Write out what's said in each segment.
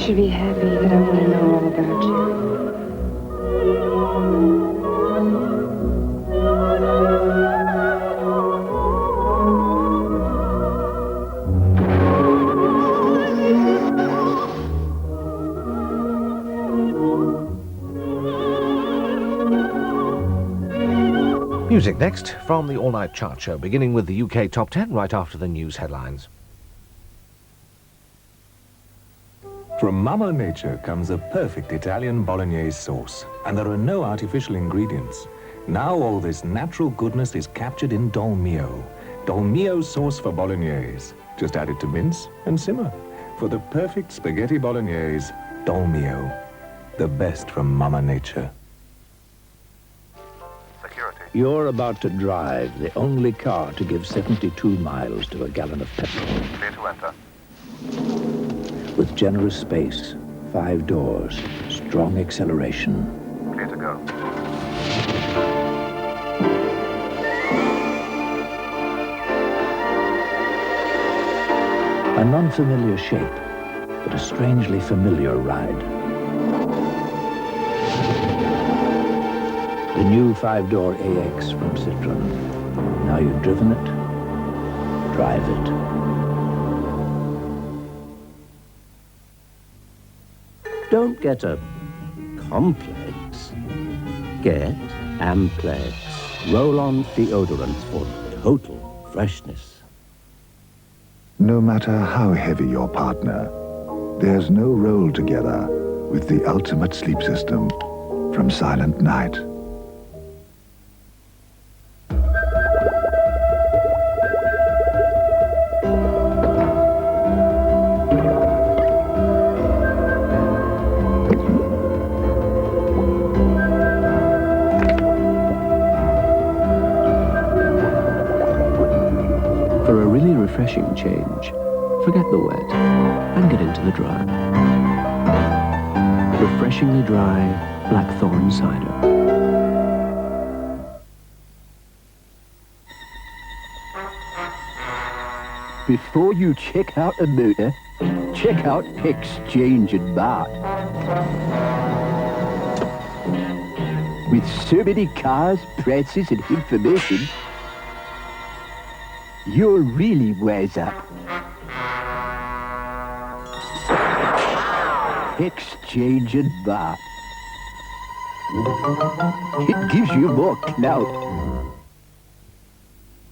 should be happy that I want to know all about you. Music next from the all-night chart show, beginning with the UK Top 10 right after the news headlines. From Mama Nature comes a perfect Italian bolognese sauce, and there are no artificial ingredients. Now all this natural goodness is captured in Dolmio. Dolmio sauce for bolognese. Just add it to mince and simmer. For the perfect spaghetti bolognese, Dolmio. The best from Mama Nature. You're about to drive the only car to give 72 miles to a gallon of petrol. Clear to enter. With generous space, 5 doors, strong acceleration. Clear to go. An unfamiliar shape, but a strangely familiar ride. The new 5-door AX from Citroën. Now you've driven it, drive it. Don't get a complex. Get Amplex. Roll-on deodorant for total freshness. No matter how heavy your partner, there's no roll together with the ultimate sleep system from Silent Night. For a really refreshing change, forget the wet and get into the dry. Refreshingly dry Blackthorn cider. Before you check out a motor, check out Exchange and Mart. With so many cars, prices and information, you'll really wise up. Exchange and Mart. It gives you more clout.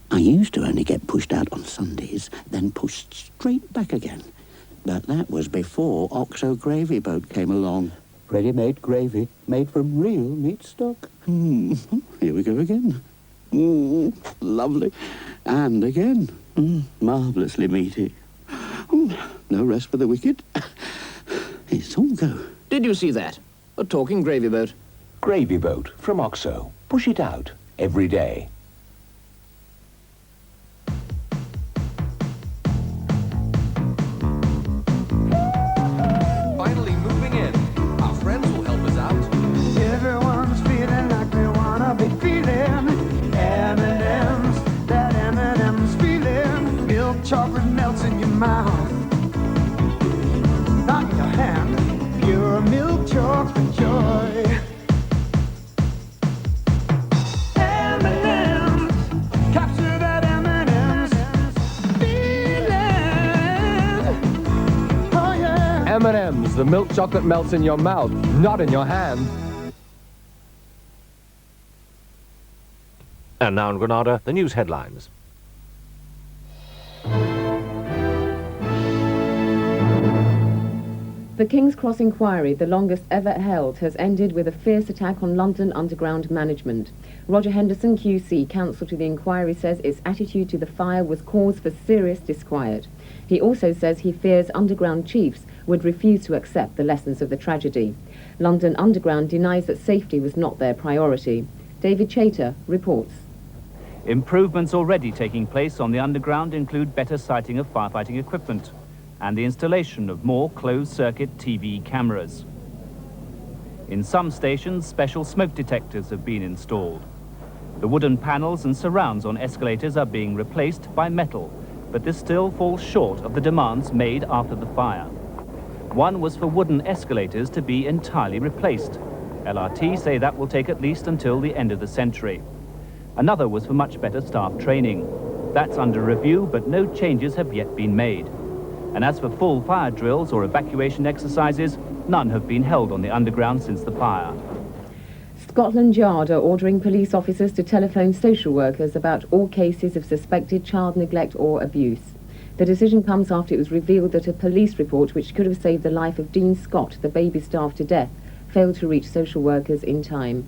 I used to only get pushed out on Sundays, then pushed straight back again. But that was before Oxo Gravy Boat came along. Ready-made gravy, made from real meat stock. Here we go again. Lovely. And again. Marvellously meaty. No rest for the wicked. It's all go. Did you see that? A talking gravy boat. Gravy Boat from Oxo. Push it out every day. Finally moving in. Our friends will help us out. Everyone's feeling like they wanna be feeling. M&M's, that M&M's feeling. Milk chocolate melts in your mouth, not in your hand. Pure milk chocolate joy. M&M's, capture that M&M's feeling. Oh yeah. M&M's, the milk chocolate melts in your mouth, not in your hand. And now in Granada, the news headlines. The King's Cross inquiry, the longest ever held, has ended with a fierce attack on London Underground management. Roger Henderson, QC, counsel to the inquiry, says its attitude to the fire was cause for serious disquiet. He also says he fears Underground chiefs would refuse to accept the lessons of the tragedy. London Underground denies that safety was not their priority. David Chater reports. Improvements already taking place on the Underground include better sighting of firefighting equipment and the installation of more closed-circuit TV cameras. In some stations, special smoke detectors have been installed. The wooden panels and surrounds on escalators are being replaced by metal, but this still falls short of the demands made after the fire. One was for wooden escalators to be entirely replaced. LRT say that will take at least until the end of the century. Another was for much better staff training. That's under review, but no changes have yet been made. And as for full fire drills or evacuation exercises, none have been held on the underground since the fire. Scotland Yard are ordering police officers to telephone social workers about all cases of suspected child neglect or abuse. The decision comes after it was revealed that a police report which could have saved the life of Dean Scott, the baby starved to death, failed to reach social workers in time.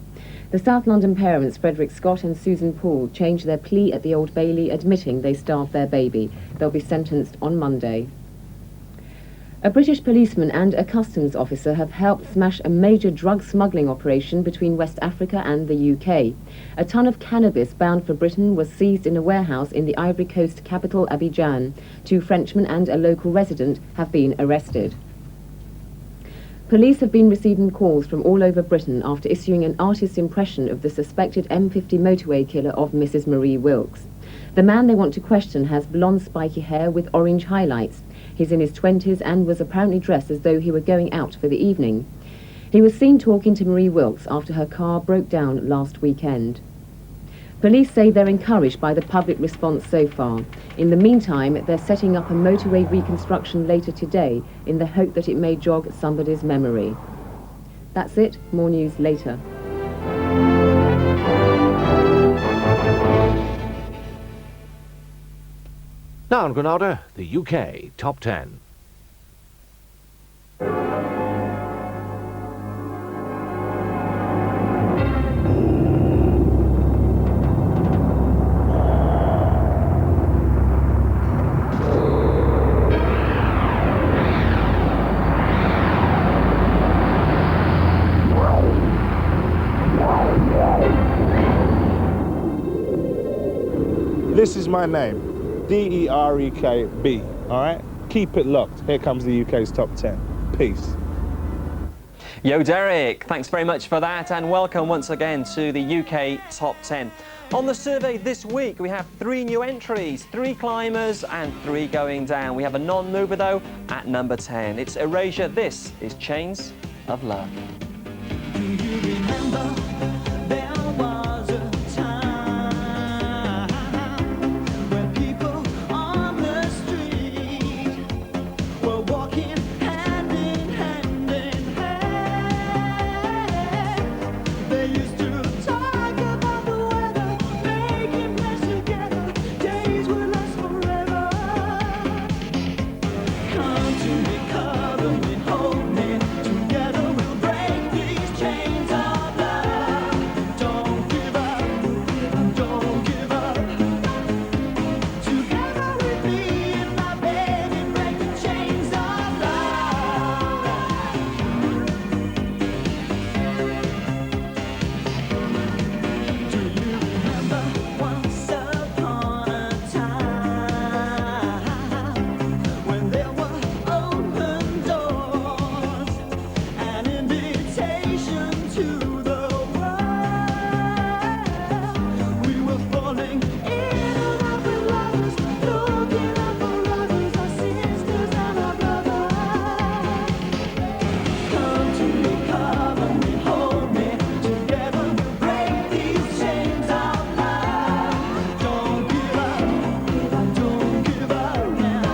The South London parents, Frederick Scott and Susan Poole, changed their plea at the Old Bailey, admitting they starved their baby. They'll be sentenced on Monday. A British policeman and a customs officer have helped smash a major drug smuggling operation between West Africa and the UK. A ton of cannabis bound for Britain was seized in a warehouse in the Ivory Coast capital Abidjan. 2 Frenchmen and a local resident have been arrested. Police have been receiving calls from all over Britain after issuing an artist's impression of the suspected M50 motorway killer of Mrs. Marie Wilkes. The man they want to question has blonde spiky hair with orange highlights. He's in his 20s and was apparently dressed as though he were going out for the evening. He was seen talking to Marie Wilkes after her car broke down last weekend. Police say they're encouraged by the public response so far. In the meantime, they're setting up a motorway reconstruction later today in the hope that it may jog somebody's memory. That's it. More news later. Now in Granada, the UK Top 10. This is my name. D-E-R-E-K-B, all right? Keep it locked. Here comes the UK's Top 10. Peace. Yo, Derek, thanks very much for that, and welcome once again to the UK Top 10. On the survey this week, we have 3 new entries, 3 climbers and 3 going down. We have a non-mover, though, at number 10. It's Erasure. This is Chains of Love. Do you remember there was a time when people on the street were walking hand in hand in hand? They used to talk about the weather, making plans together. Days will last forever. Come to me, cuddle me, hold me. Together we'll break these chains of love. Don't give up, don't give up. Together with me and my baby, break the chains of love. Do you remember once upon a time when there were open doors, an invitation to the world? We were falling in and out with lovers, looking out for others, our sisters and our brothers. Come to me, cover me, hold me. Together we'll break these chains of love. Don't give up, don't give up now.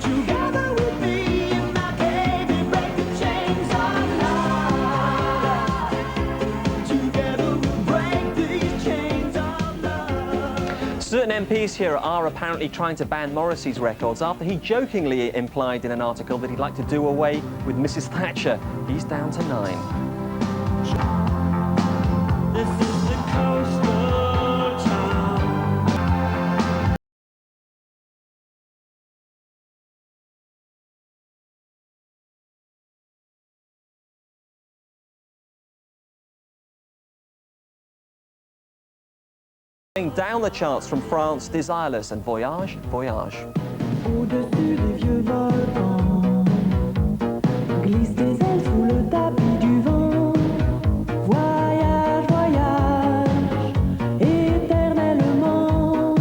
Together with me and my baby, break the chains of love. Together we'll break these chains of love. Certain MPs here are apparently trying to ban Morrissey's records after he jokingly implied in an article that he'd like to do away with Mrs. Thatcher. He's down to 9. This is the coastal town. Down the charts from France, Desireless and Voyage, Voyage. Au-dessus des vieux volcans, glisse des ailes sous le tapis du vent. Voyage, voyage, éternellement.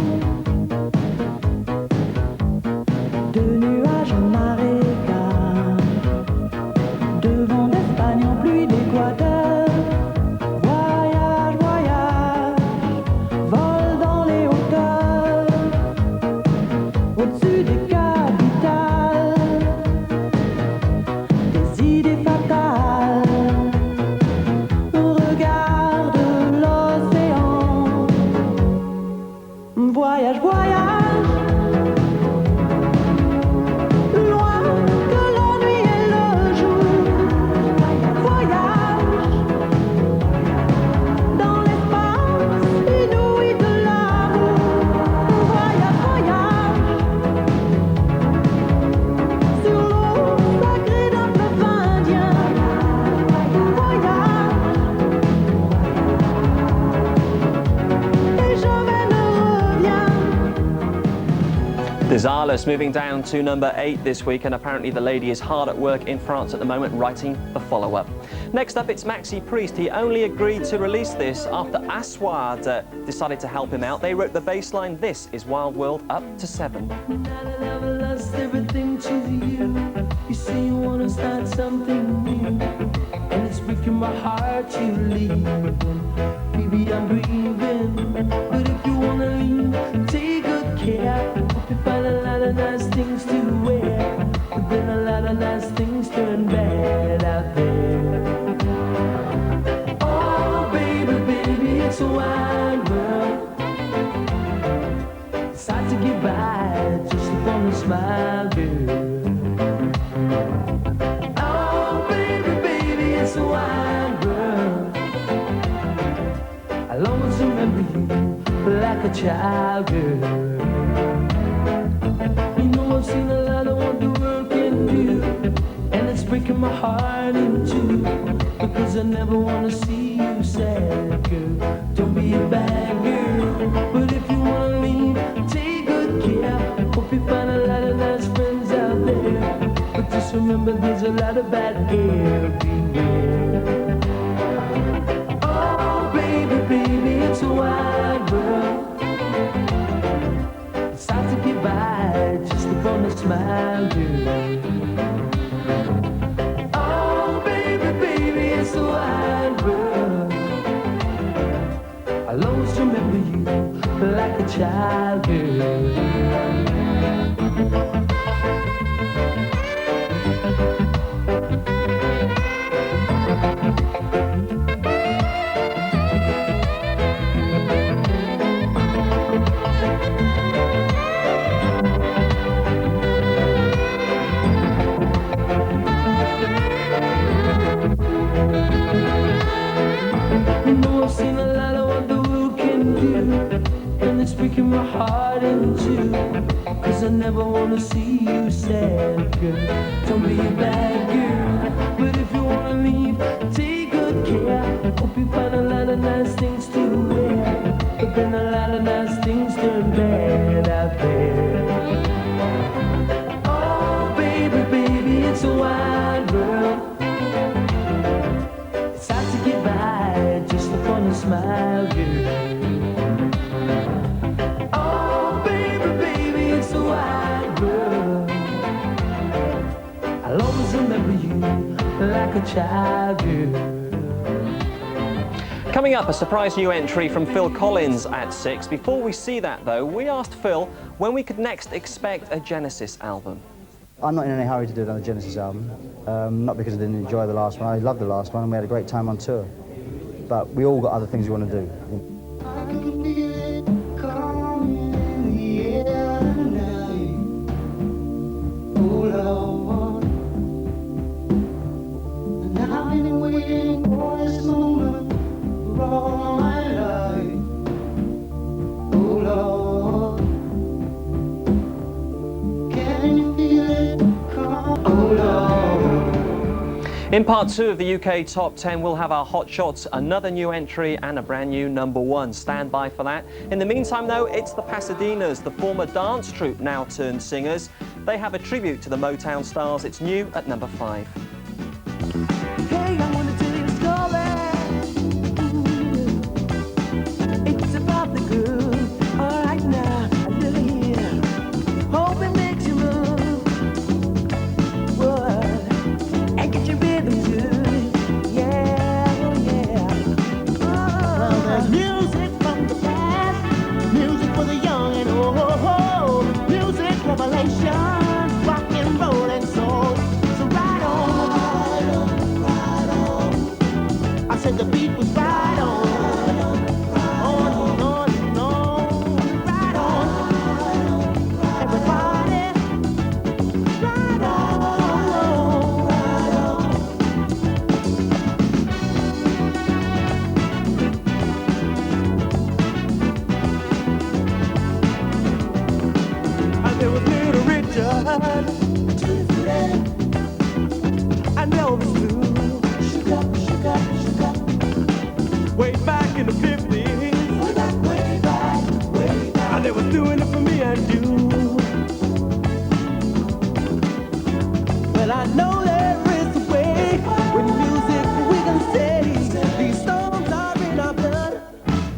De nuages en marécage, fatale. Regarde l'océan. Voyage, voyage. Loin que la nuit et le jour. Voyage. Dans l'espace inouï de l'amour. Voyage, voyage. Sur l'eau sacrée d'un fleuve indien. Voyage. Et jamais ne reviens. Desireless moving down to number 8 this week, and apparently the lady is hard at work in France at the moment writing the follow-up. Next up, it's Maxi Priest. He only agreed to release this after Aswad decided to help him out. They wrote the bass line. This is Wild World up to 7. I never lost everything to you. You say you wanna start something new, and it's breaking my heart to leave. Baby, I'm grieving, but if you wanna leave, take good care. Hope you find a lot of nice things to wear, but then a lot of nice things turn bad out there. Oh, baby, baby, it's a wide world. It's hard to get by just upon a smile, girl. Oh, baby, baby, it's a wide world. I'll always remember you like a child, girl. You know I've seen a lot of what the world can do, and it's breaking my heart in two, because I never wanna see you sad, girl. Don't be a bad girl, but if you wanna leave, take good care. Hope you find a lot of nice friends out there, but just remember there's a lot of bad everywhere. Oh, baby, baby, it's a wide world. It's hard to get by just upon a smile, girl. Oh, baby, baby, it's a wide world. I'll always remember you like a child, girl. You know I've seen a lot of what the world can do, and it's breaking my heart in two, cause I never wanna see you sad, girl. Don't be a bad girl, but if you wanna leave, take good care. Hope you find a lot of nice things to wear, but then a lot of nice things turn bad out there. Oh, baby, baby, it's a wide world. It's hard to get by just upon a smile, girl. Oh, baby, baby, it's a wide world. I'll always remember you like a child, girl. Coming up, a surprise new entry from Phil Collins at 6. Before we see that, though, we asked Phil when we could next expect a Genesis album. I'm not in any hurry to do another Genesis album, not because I didn't enjoy the last one. I loved the last one and we had a great time on tour. But we all got other things we want to do. I can feel it coming in the air tonight. Oh, Lord. And I've been waiting for this moment for all my life. Oh, Lord. Can you feel it coming? Oh, Lord. In part 2 of the UK Top 10, we'll have our Hot Shots, another new entry and a brand new number 1. Stand by for that. In the meantime, though, it's the Pasadenas, the former dance troupe now turned singers. They have a tribute to the Motown stars. It's new at number 5. Hey, I wanna tell you a story. It's about the good. All right now, I really hear. Hope it makes you move. What? And get your rhythm good. Yeah, oh yeah. Well, there's music from the past, music for the young and old, music revelation, rock and roll and soul. So ride on. ride. And Elvis too. Way back in the 50s. Way back. And they was doing it for me and you. Well, I know there is a way. With music we can say these songs are in our blood.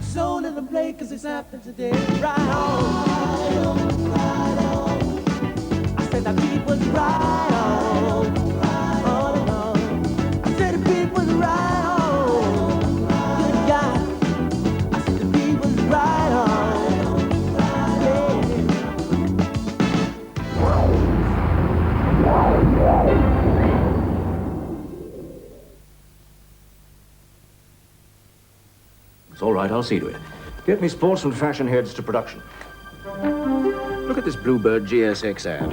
So let them play cause it's happening today. Right on. I said the beat was right on. On and on. I said the beat was right on. Good God. I said the beat was right on. It's all right, I'll see to it. Get me sports and fashion heads to production. Look at this Bluebird GSX ad.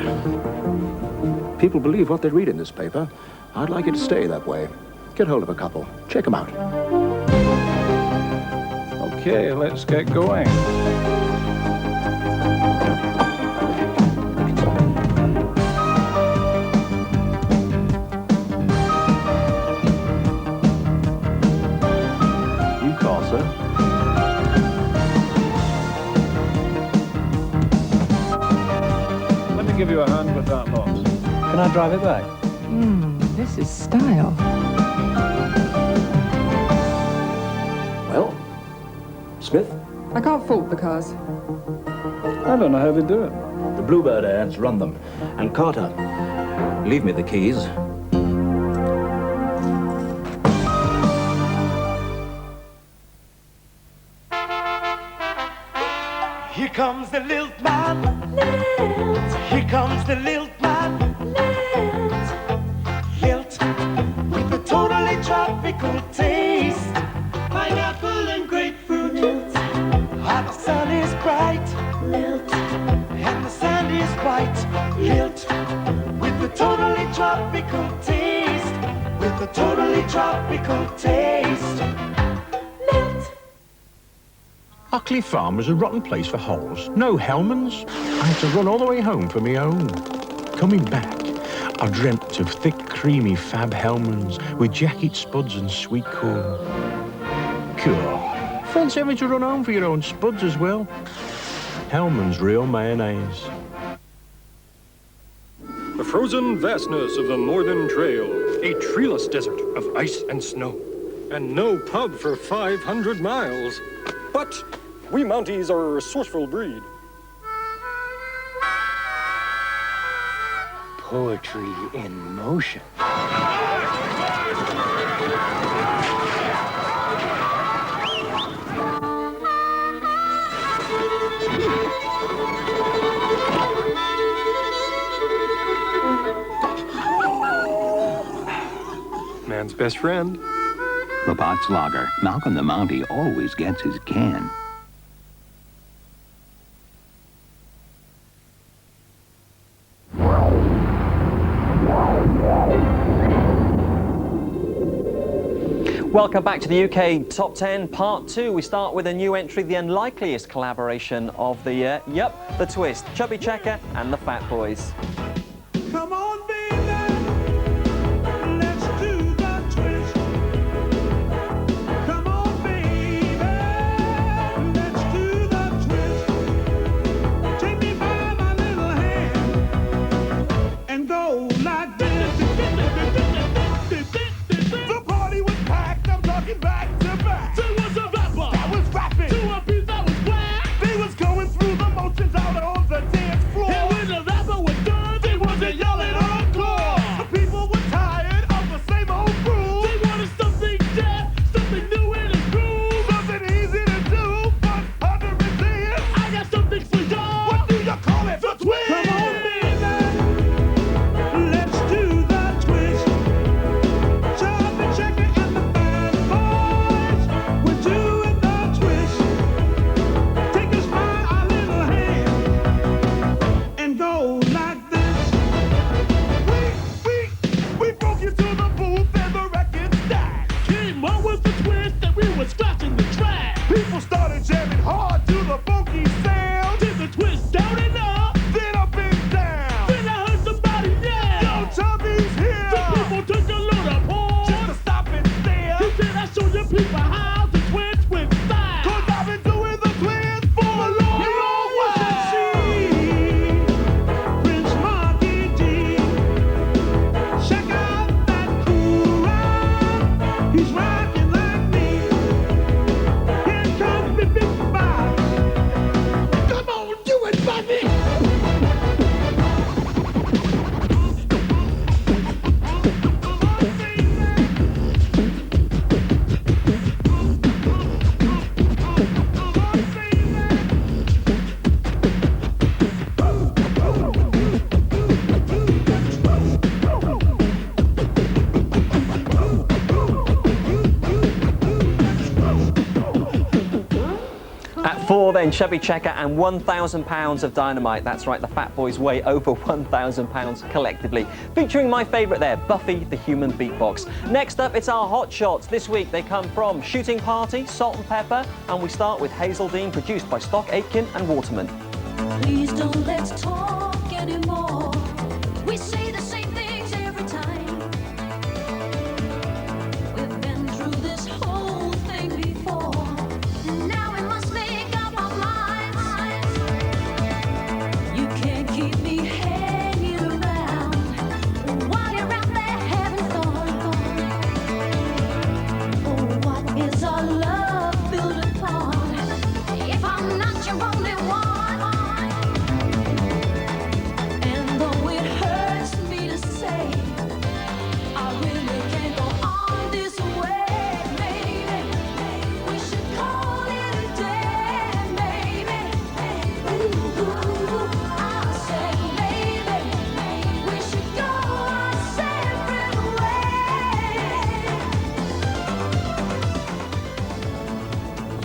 People believe what they read in this paper. I'd like it to stay that way. Get hold of a couple. Check them out. Okay, let's get going. You call, sir. Let me give you a hand with that box. Can I drive it back? This is style. Well, Smith? I can't fault the cars. I don't know how they do it. The Bluebird ads run them. And Carter, leave me the keys. Here comes the lilt man. Here comes the lilt man. Lilt with a totally tropical taste. Pineapple and grapefruit. Lilt. And the sun is bright. Lilt. And the sand is white. Lilt with a totally tropical taste. With a totally tropical taste. Huckley Farm was a rotten place for holes. No Hellmans. I had to run all the way home for my own. Coming back, I dreamt of thick, creamy Fab Hellmans with jacket spuds and sweet corn. Cool. Fancy having to run home for your own spuds as well. Hellman's real mayonnaise. The frozen vastness of the Northern Trail, a treeless desert of ice and snow, and no pub for 500 miles. But we Mounties are a resourceful breed. Poetry in motion. Man's best friend. Labatt's Lager. Malcolm the Mountie always gets his can. Welcome back to the UK Top 10 Part 2. We start with a new entry, the unlikeliest collaboration of the year. Yep, The Twist, Chubby Checker and the Fat Boys. Come on, baby, let's do the twist. Come on, baby, let's do the twist. Take me by my little hand and go like this. The party was packed, I'm talking back to back. There was a rapper that was rapping to a beat that was black. They was going through the motions out on the dance floor. And when the rapper was done, 4 then, Chubby Checker and £1,000 of dynamite. That's right, the Fat Boys weigh over £1,000 collectively. Featuring my favourite there, Buffy the Human Beatbox. Next up, it's our hot shots. This week they come from Shooting Party, Salt and Pepper, and we start with Hazeldine, produced by Stock Aitken and Waterman. Please don't let's talk anymore. We say the same things every time. We've been through this whole thing before. Now we must make up our minds. You can't keep me hanging around while you're out there having fun. Oh, what is our love built upon? If I'm not your only one.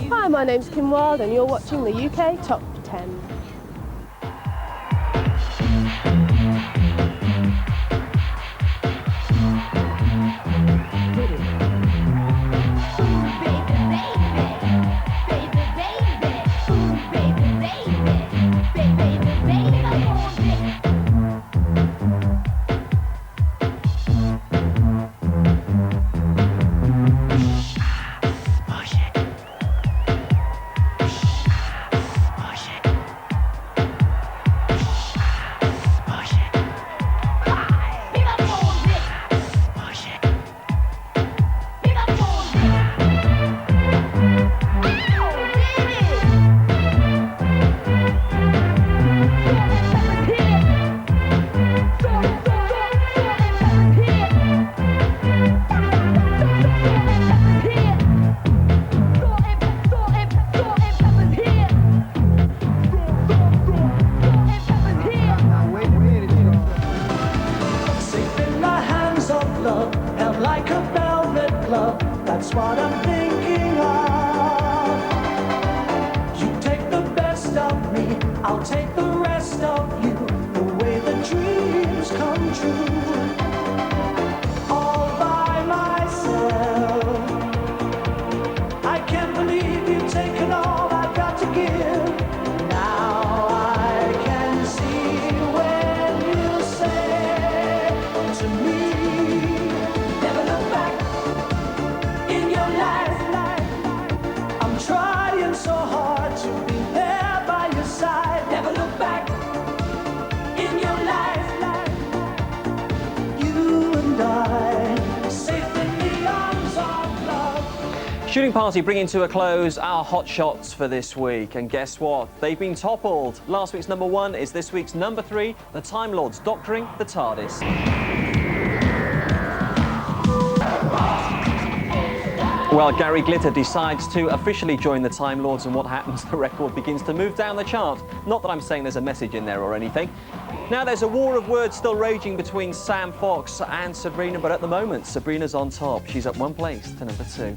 Hi, my name's Kim Wilde and you're watching the UK Top 10. That's what I'm thinking of. You take the best of me, I'll take the rest of you. The way the dreams come true. All by myself. I can't believe you've taken all I've got to give. Now I can see when you say to me, never look back. I'm trying so hard to be there by your side. Never look back in your life. You and I, safe in the arms of love. Shooting Party bringing to a close our hot shots for this week. And guess what? They've been toppled. Last week's number 1 is this week's number 3, the Time Lords doctoring the TARDIS. Well, Gary Glitter decides to officially join the Time Lords, and what happens? The record begins to move down the chart. Not that I'm saying there's a message in there or anything. Now, there's a war of words still raging between Sam Fox and Sabrina, but at the moment, Sabrina's on top. She's up 1 place to number 2.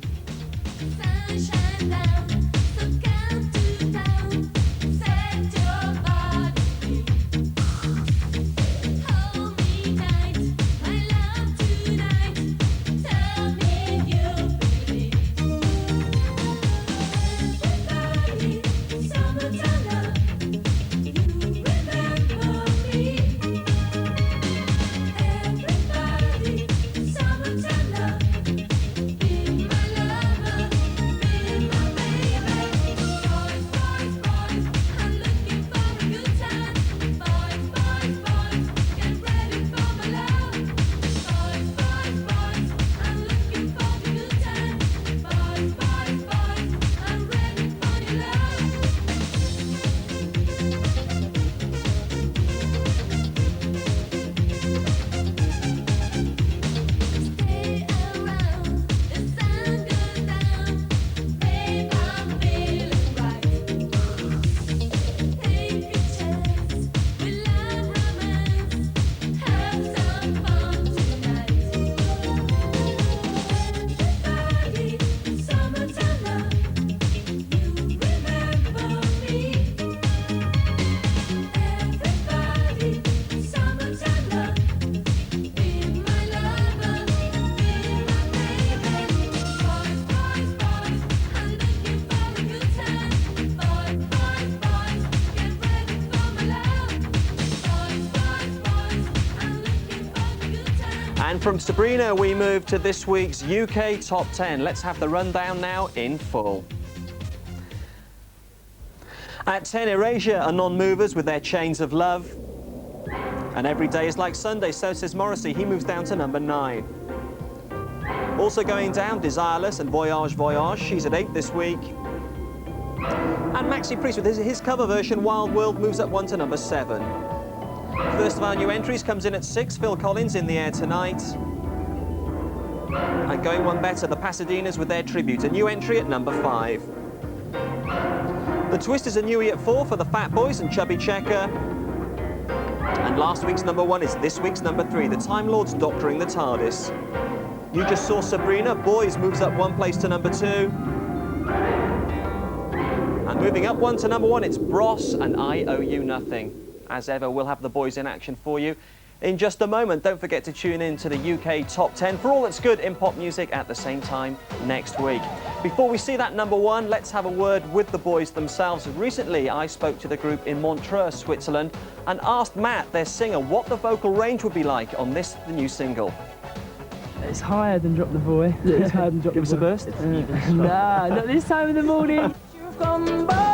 from Sabrina, we move to this week's UK Top 10. Let's have the rundown now in full. At 10, Erasure are non-movers with their Chains of Love. And Every Day is Like Sunday, so says Morrissey. He moves down to number 9. Also going down, Desireless and Voyage Voyage. She's at 8 this week. And Maxi Priest with his cover version, Wild World, moves up 1 to number 7. First of our new entries comes in at 6, Phil Collins, In the Air Tonight. And going one better, the Pasadenas with their Tribute, a new entry at number 5. The Twisters are newie at 4 for the Fat Boys and Chubby Checker. And last week's number 1 is this week's number 3, the Time Lords Doctoring the TARDIS. You just saw Sabrina, Boys moves up 1 place to number 2. And moving up 1 to number 1, it's Bros and I Owe You Nothing. As ever, we'll have the boys in action for you in just a moment. Don't forget to tune in to the UK Top 10 for all that's good in pop music at the same time next week. Before we see that number 1, let's have a word with the boys themselves. Recently, I spoke to the group in Montreux, Switzerland, and asked Matt, their singer, what the vocal range would be like on this, the new single. It's higher than Drop the Boy. It's higher than Drop the Boy. Give us a burst. Nah, not this time of the morning. You've gone by.